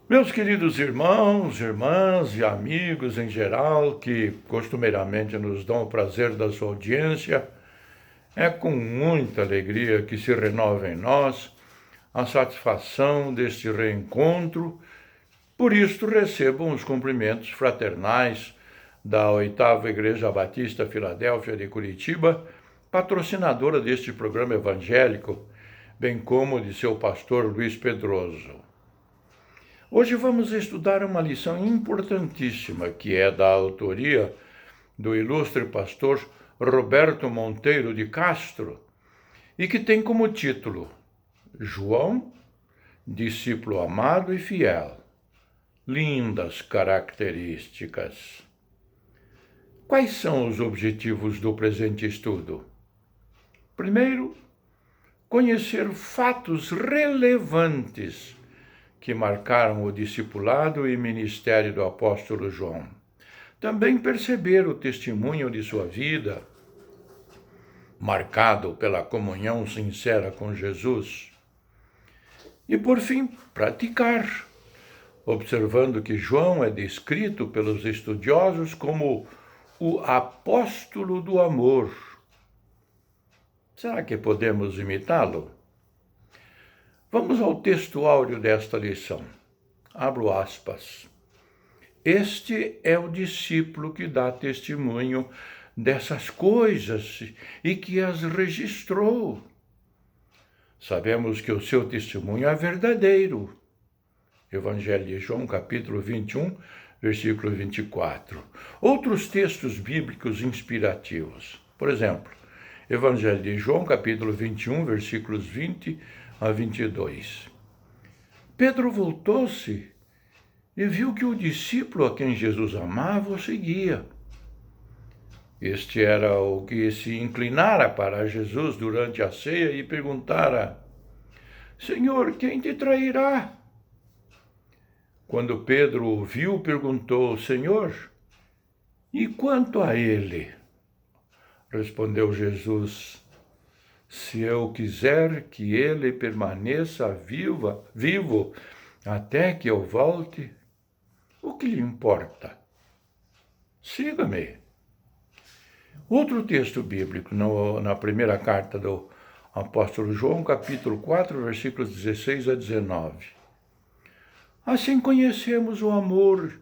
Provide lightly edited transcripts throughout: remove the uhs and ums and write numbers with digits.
Meus queridos irmãos, irmãs e amigos em geral que costumeiramente nos dão o prazer da sua audiência, é com muita alegria que se renova em nós a satisfação deste reencontro. Por isto recebam os cumprimentos fraternais da 8ª Igreja Batista Filadélfia de Curitiba, patrocinadora deste programa evangélico, bem como de seu pastor Luiz Pedroso. Hoje vamos estudar uma lição importantíssima, que é da autoria do ilustre pastor Roberto Monteiro de Castro, e que tem como título João, discípulo amado e fiel. Lindas características. Quais são os objetivos do presente estudo? Primeiro, conhecer fatos relevantes que marcaram o discipulado e ministério do apóstolo João. Também perceber o testemunho de sua vida, marcado pela comunhão sincera com Jesus. E, por fim, praticar, observando que João é descrito pelos estudiosos como o apóstolo do amor. Será que podemos imitá-lo? Vamos ao texto áureo desta lição. Abro aspas. Este é o discípulo que dá testemunho dessas coisas e que as registrou. Sabemos que o seu testemunho é verdadeiro. Evangelho de João, capítulo 21, versículo 24. Outros textos bíblicos inspirativos. Por exemplo, Evangelho de João, capítulo 21, versículos 20 a 22. Pedro voltou-se e viu que o discípulo a quem Jesus amava o seguia. Este era o que se inclinara para Jesus durante a ceia e perguntara: Senhor, quem te trairá? Quando Pedro o viu, perguntou: Senhor, e quanto a ele? Respondeu Jesus: Se eu quiser que ele permaneça vivo até que eu volte, o que lhe importa? Siga-me. Outro texto bíblico, na primeira carta do apóstolo João, capítulo 4, versículos 16 a 19. Assim conhecemos o amor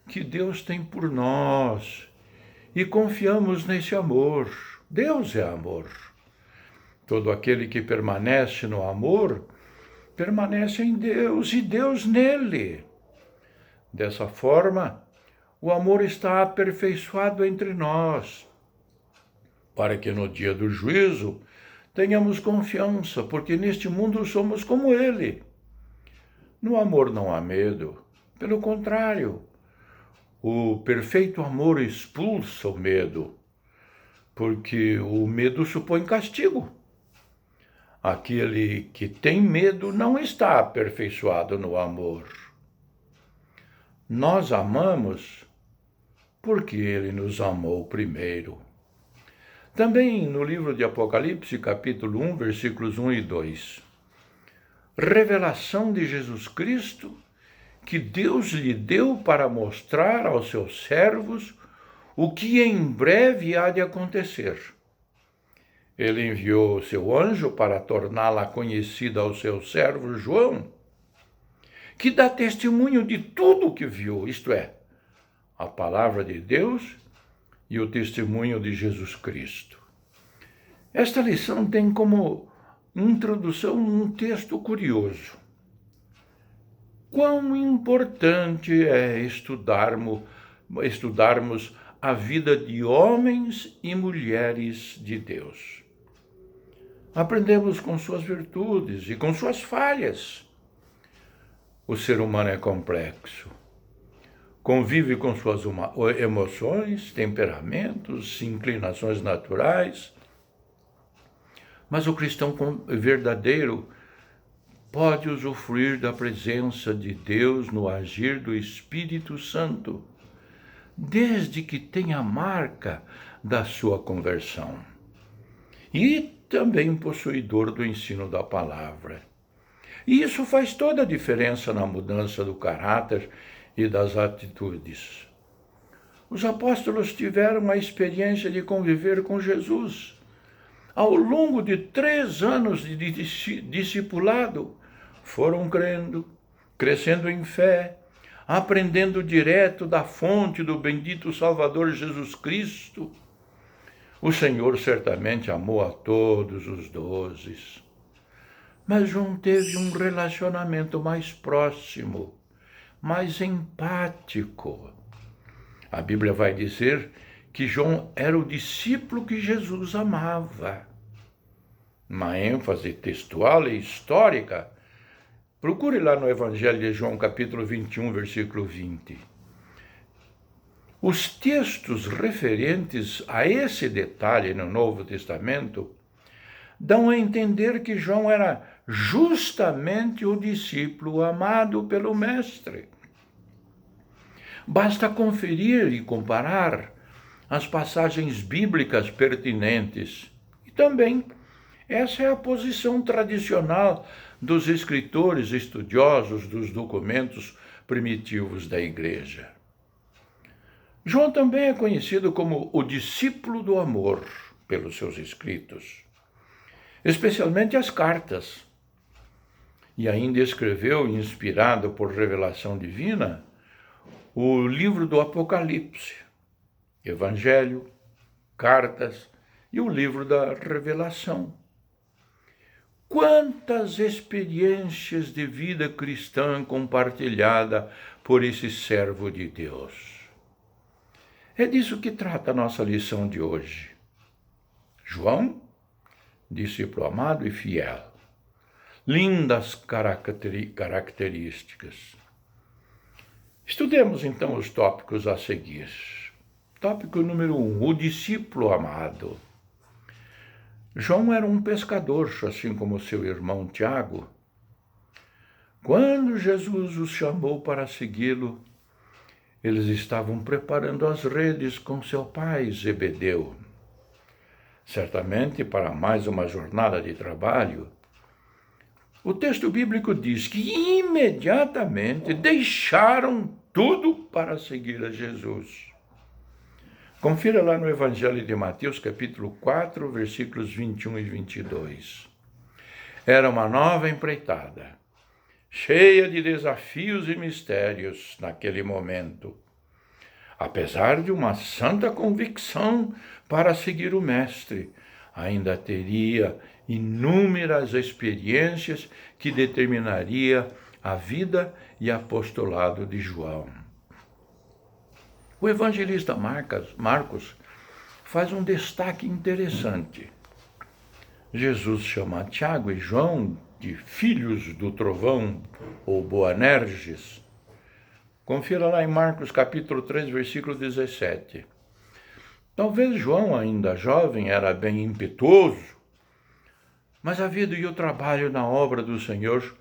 que Deus tem por nós e confiamos nesse amor. Deus é amor. Todo aquele que permanece no amor, permanece em Deus e Deus nele. Dessa forma, o amor está aperfeiçoado entre nós, para que no dia do juízo tenhamos confiança, porque neste mundo somos como ele. No amor não há medo, pelo contrário, o perfeito amor expulsa o medo, porque o medo supõe castigo. Aquele que tem medo não está aperfeiçoado no amor. Nós amamos porque ele nos amou primeiro. Também no livro de Apocalipse, capítulo 1, versículos 1 e 2. Revelação de Jesus Cristo que Deus lhe deu para mostrar aos seus servos o que em breve há de acontecer. Ele enviou seu anjo para torná-la conhecida ao seu servo João, que dá testemunho de tudo o que viu, isto é, a palavra de Deus e o testemunho de Jesus Cristo. Esta lição tem como introdução um texto curioso. Quão importante é estudarmos a vida de homens e mulheres de Deus. Aprendemos com suas virtudes e com suas falhas. O ser humano é complexo. Convive com suas emoções, temperamentos, inclinações naturais. Mas o cristão verdadeiro pode usufruir da presença de Deus no agir do Espírito Santo, desde que tenha a marca da sua conversão. E também possuidor do ensino da palavra. E isso faz toda a diferença na mudança do caráter e das atitudes. Os apóstolos tiveram a experiência de conviver com Jesus. Ao longo de 3 anos de discipulado, foram crescendo em fé, aprendendo direto da fonte do bendito Salvador Jesus Cristo. O Senhor certamente amou a todos os 12, mas João teve um relacionamento mais próximo, mais empático. A Bíblia vai dizer que João era o discípulo que Jesus amava. Uma ênfase textual e histórica. Procure lá no Evangelho de João, capítulo 21, versículo 20. Os textos referentes a esse detalhe no Novo Testamento dão a entender que João era justamente o discípulo amado pelo Mestre. Basta conferir e comparar as passagens bíblicas pertinentes. E também, essa é a posição tradicional dos escritores estudiosos dos documentos primitivos da Igreja. João também é conhecido como o discípulo do amor pelos seus escritos, especialmente as cartas. E ainda escreveu, inspirado por revelação divina, o livro do Apocalipse, Evangelho, cartas e o livro da Revelação. Quantas experiências de vida cristã compartilhada por esse servo de Deus. É disso que trata a nossa lição de hoje. João, discípulo amado e fiel. Lindas características. Estudemos então os tópicos a seguir. Tópico número 1, o discípulo amado. João era um pescador, assim como seu irmão Tiago. Quando Jesus os chamou para segui-lo, eles estavam preparando as redes com seu pai Zebedeu. Certamente para mais uma jornada de trabalho. O texto bíblico diz que imediatamente deixaram tudo para seguir a Jesus. Confira lá no Evangelho de Mateus, capítulo 4, versículos 21 e 22. Era uma nova empreitada, cheia de desafios e mistérios naquele momento. Apesar de uma santa convicção para seguir o Mestre, ainda teria inúmeras experiências que determinaria a vida e apostolado de João. O evangelista Marcos faz um destaque interessante. Jesus chama Tiago e João de filhos do trovão ou Boanerges. Confira lá em Marcos capítulo 3, versículo 17. Talvez João, ainda jovem, era bem impetuoso, mas a vida e o trabalho na obra do Senhor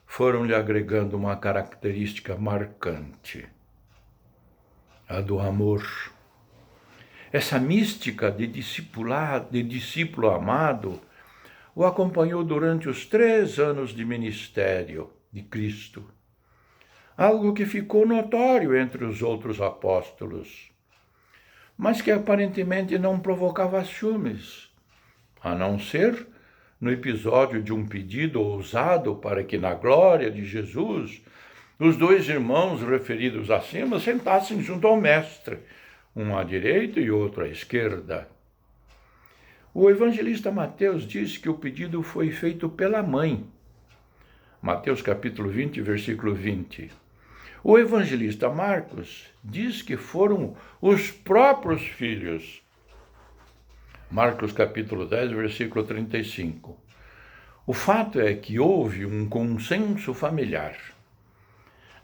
foram-lhe agregando uma característica marcante, a do amor. Essa mística de discípulo amado o acompanhou durante os 3 anos de ministério de Cristo, algo que ficou notório entre os outros apóstolos, mas que aparentemente não provocava ciúmes, a não ser no episódio de um pedido ousado para que, na glória de Jesus, os 2 irmãos referidos acima sentassem junto ao Mestre, um à direita e outro à esquerda. O evangelista Mateus diz que o pedido foi feito pela mãe. Mateus capítulo 20, versículo 20. O evangelista Marcos diz que foram os próprios filhos. Marcos capítulo 10, versículo 35. O fato é que houve um consenso familiar.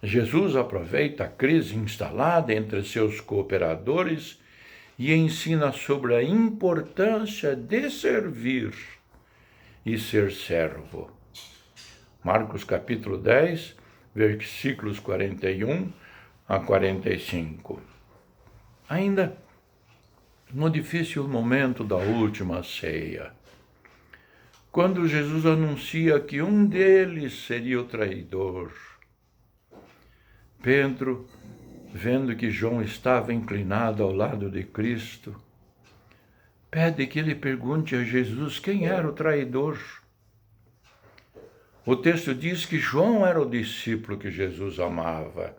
Jesus aproveita a crise instalada entre seus cooperadores e ensina sobre a importância de servir e ser servo. Marcos capítulo 10, versículos 41 a 45. Ainda no difícil momento da última ceia, quando Jesus anuncia que um deles seria o traidor. Pedro, vendo que João estava inclinado ao lado de Cristo, pede que ele pergunte a Jesus quem era o traidor. O texto diz que João era o discípulo que Jesus amava.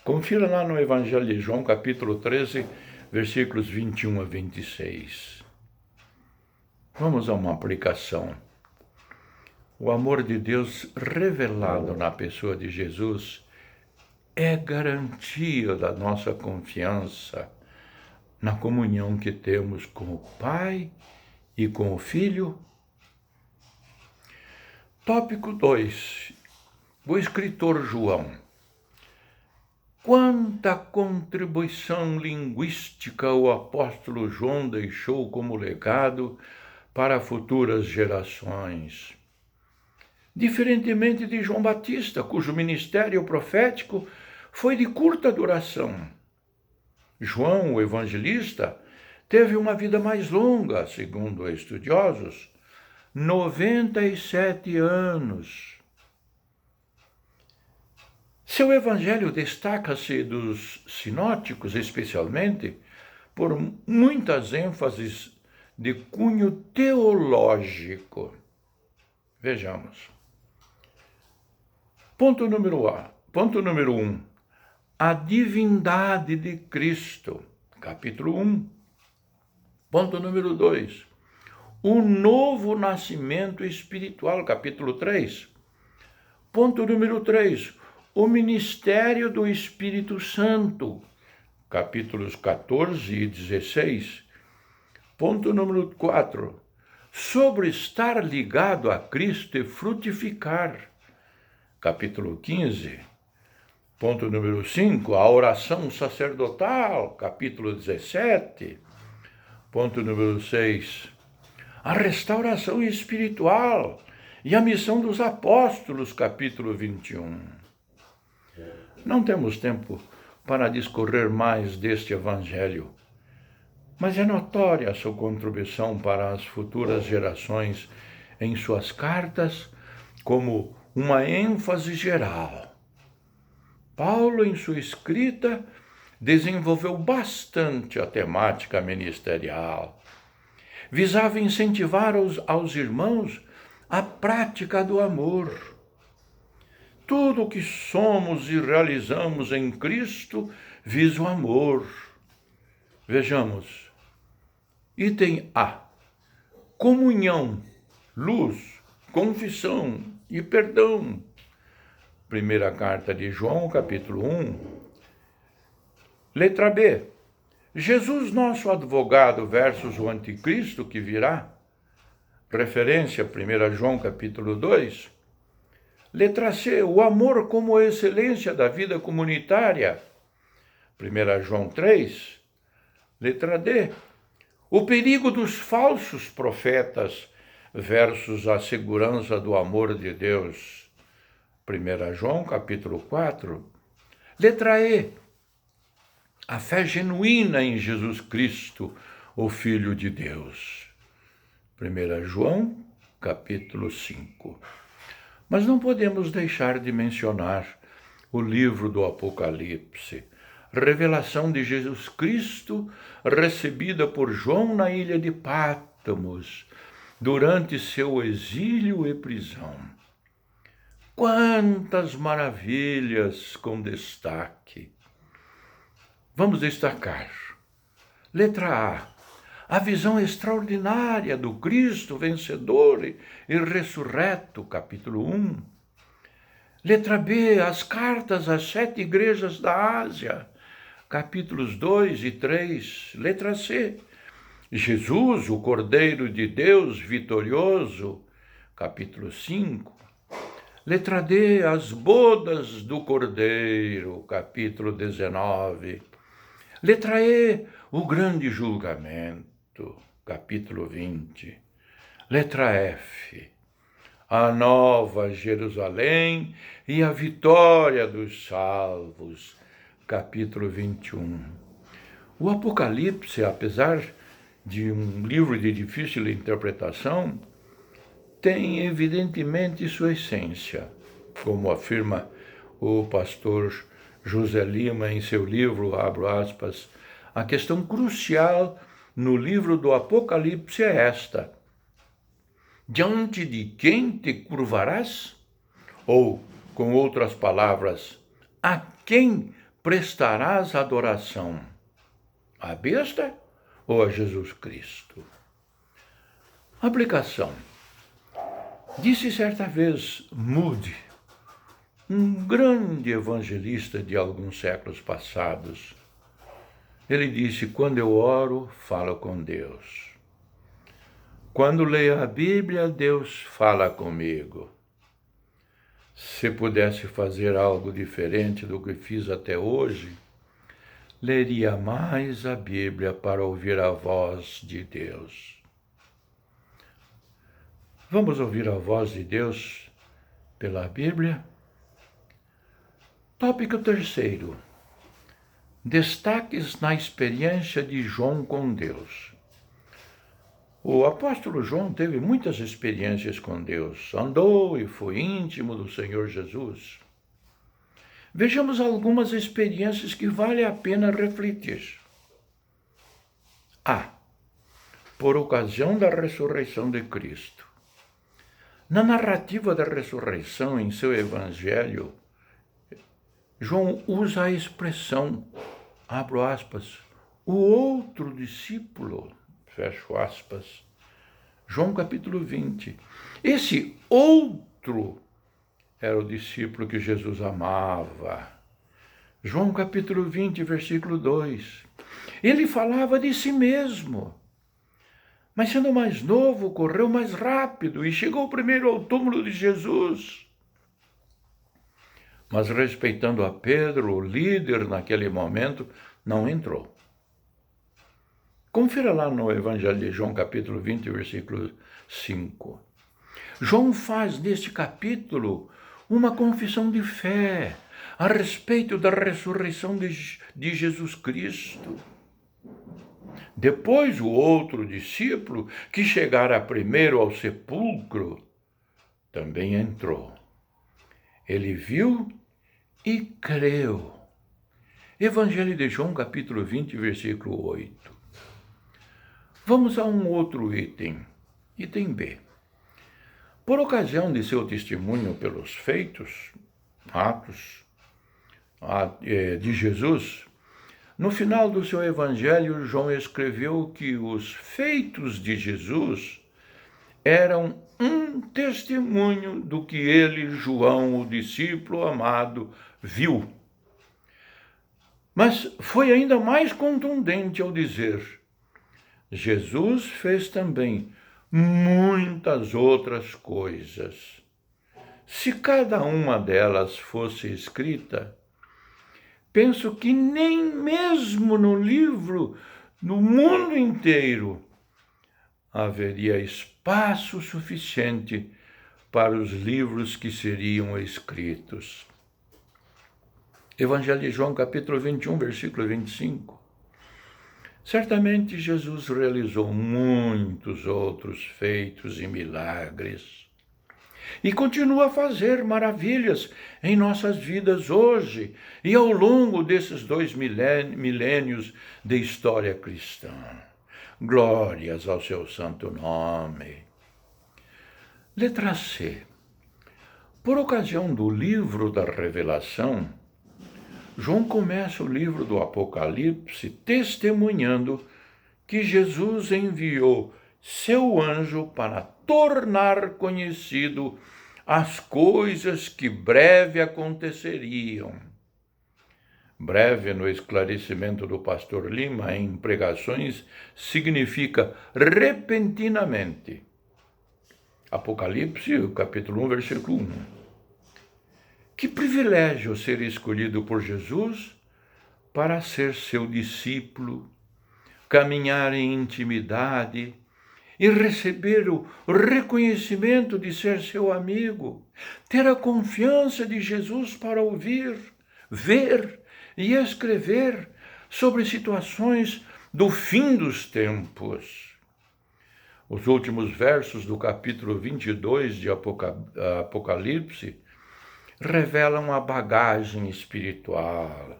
Confira lá no Evangelho de João, capítulo 13, versículos 21 a 26. Vamos a uma aplicação. O amor de Deus revelado na pessoa de Jesus é garantia da nossa confiança na comunhão que temos com o Pai e com o Filho. Tópico 2. O escritor João. Quanta contribuição linguística o apóstolo João deixou como legado para futuras gerações. Diferentemente de João Batista, cujo ministério profético foi de curta duração. João, o evangelista, teve uma vida mais longa, segundo estudiosos, 97 anos. Seu evangelho destaca-se dos sinóticos, especialmente, por muitas ênfases de cunho teológico. Vejamos. Ponto número 1. A divindade de Cristo, capítulo 1. Ponto número 2. O novo nascimento espiritual, capítulo 3. Ponto número 3. O ministério do Espírito Santo, capítulos 14 e 16. Ponto número 4. Sobre estar ligado a Cristo e frutificar, capítulo 15. Ponto número 5. A oração sacerdotal, capítulo 17. Ponto número 6. A restauração espiritual e a missão dos apóstolos, capítulo 21. Não temos tempo para discorrer mais deste evangelho, mas é notória a sua contribuição para as futuras gerações em suas cartas como uma ênfase geral. Paulo, em sua escrita, desenvolveu bastante a temática ministerial. Visava incentivar aos irmãos a prática do amor. Tudo o que somos e realizamos em Cristo visa o amor. Vejamos. Item A. Comunhão, luz, confissão e perdão. Primeira carta de João, capítulo 1. Letra B. Jesus, nosso advogado versus o anticristo que virá. Referência, 1 João, capítulo 2. Letra C. O amor como excelência da vida comunitária. 1 João 3. Letra D. O perigo dos falsos profetas versus a segurança do amor de Deus. 1 João, capítulo 4. Letra E. A fé genuína em Jesus Cristo, o Filho de Deus. 1 João, capítulo 5. Mas não podemos deixar de mencionar o livro do Apocalipse, revelação de Jesus Cristo recebida por João na ilha de Pátmos, durante seu exílio e prisão. Quantas maravilhas com destaque! Vamos destacar. Letra A. A visão extraordinária do Cristo vencedor e ressurreto, capítulo 1. Letra B. As cartas às 7 igrejas da Ásia, capítulos 2 e 3. Letra C. Jesus, o Cordeiro de Deus vitorioso, capítulo 5. Letra D. As bodas do Cordeiro, capítulo 19. Letra E. O grande julgamento, capítulo 20. Letra F. A nova Jerusalém e a vitória dos salvos, capítulo 21. O Apocalipse, apesar de um livro de difícil interpretação, tem evidentemente sua essência, como afirma o pastor José Lima em seu livro, abro aspas, a questão crucial no livro do Apocalipse é esta: diante de quem te curvarás? Ou, com outras palavras, a quem prestarás adoração? A besta ou a Jesus Cristo? Aplicação. Disse certa vez Moody, um grande evangelista de alguns séculos passados. Ele disse: quando eu oro, falo com Deus. Quando leio a Bíblia, Deus fala comigo. Se pudesse fazer algo diferente do que fiz até hoje, leria mais a Bíblia para ouvir a voz de Deus. Vamos ouvir a voz de Deus pela Bíblia? Tópico 3. Destaques na experiência de João com Deus. O apóstolo João teve muitas experiências com Deus, andou e foi íntimo do Senhor Jesus. Vejamos algumas experiências que vale a pena refletir. A. Por ocasião da ressurreição de Cristo. Na narrativa da ressurreição em seu evangelho, João usa a expressão, abro aspas, o outro discípulo, fecho aspas. João capítulo 20. Esse outro era o discípulo que Jesus amava. João capítulo 20, versículo 2. Ele falava de si mesmo. Mas sendo mais novo, correu mais rápido e chegou primeiro ao túmulo de Jesus. Mas respeitando a Pedro, o líder naquele momento, não entrou. Confira lá no Evangelho de João, capítulo 20, versículo 5. João faz neste capítulo uma confissão de fé a respeito da ressurreição de Jesus Cristo. Depois, o outro discípulo, que chegara primeiro ao sepulcro, também entrou. Ele viu e creu. Evangelho de João, capítulo 20, versículo 8. Vamos a um outro item B. Por ocasião de seu testemunho pelos feitos, atos de Jesus, no final do seu evangelho, João escreveu que os feitos de Jesus eram um testemunho do que ele, João, o discípulo amado, viu. Mas foi ainda mais contundente ao dizer: Jesus fez também muitas outras coisas. Se cada uma delas fosse escrita, penso que nem mesmo no livro, no mundo inteiro, haveria espaço suficiente para os livros que seriam escritos. Evangelho de João, capítulo 21, versículo 25. Certamente Jesus realizou muitos outros feitos e milagres. E continua a fazer maravilhas em nossas vidas hoje e ao longo desses 2 milênios de história cristã. Glórias ao seu santo nome. Letra C. Por ocasião do livro da Revelação, João começa o livro do Apocalipse testemunhando que Jesus enviou seu anjo para tornar conhecido as coisas que breve aconteceriam. Breve, no esclarecimento do pastor Lima, em pregações, significa repentinamente. Apocalipse, capítulo 1, versículo 1. Que privilégio ser escolhido por Jesus para ser seu discípulo, caminhar em intimidade e receber o reconhecimento de ser seu amigo, ter a confiança de Jesus para ouvir, ver e escrever sobre situações do fim dos tempos. Os últimos versos do capítulo 22 de Apocalipse revelam a bagagem espiritual,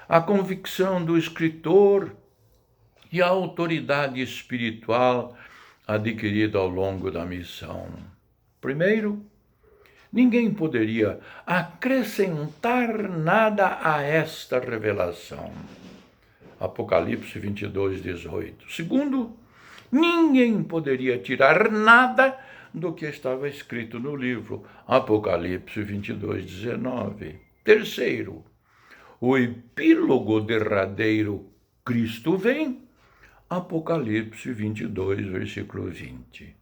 a convicção do escritor e a autoridade espiritual adquirida ao longo da missão. Primeiro, ninguém poderia acrescentar nada a esta revelação. Apocalipse 22, 18. Segundo, ninguém poderia tirar nada do que estava escrito no livro. Apocalipse 22, 19. Terceiro, o epílogo derradeiro, Cristo vem. Apocalipse 22, versículo 20.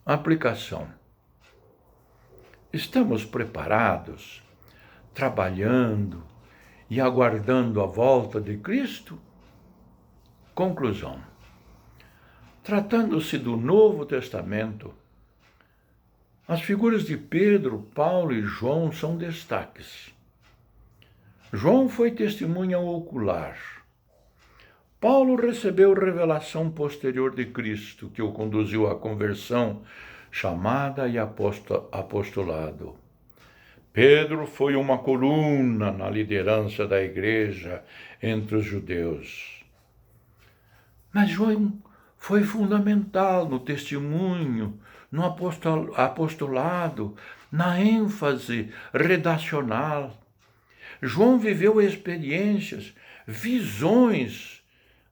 Aplicação. Estamos preparados, trabalhando e aguardando a volta de Cristo? Conclusão. Tratando-se do Novo Testamento, as figuras de Pedro, Paulo e João são destaques. João foi testemunha ocular. Paulo recebeu revelação posterior de Cristo, que o conduziu à conversão, chamada e apostolado. Pedro foi uma coluna na liderança da igreja entre os judeus. Mas João foi fundamental no testemunho, no apostolado, na ênfase redacional. João viveu experiências, visões,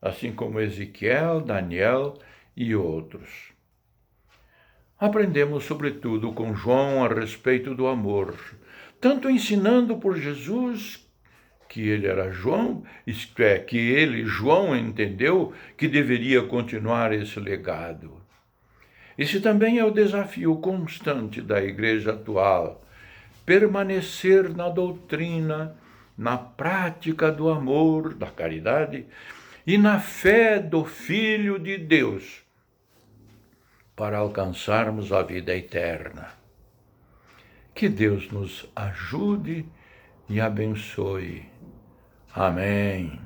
assim como Ezequiel, Daniel e outros. Aprendemos, sobretudo, com João a respeito do amor, tanto ensinando por Jesus que ele era João, isto é, que ele, João, entendeu que deveria continuar esse legado. Esse também é o desafio constante da igreja atual, permanecer na doutrina, na prática do amor, da caridade e na fé do Filho de Deus, para alcançarmos a vida eterna. Que Deus nos ajude e abençoe. Amém.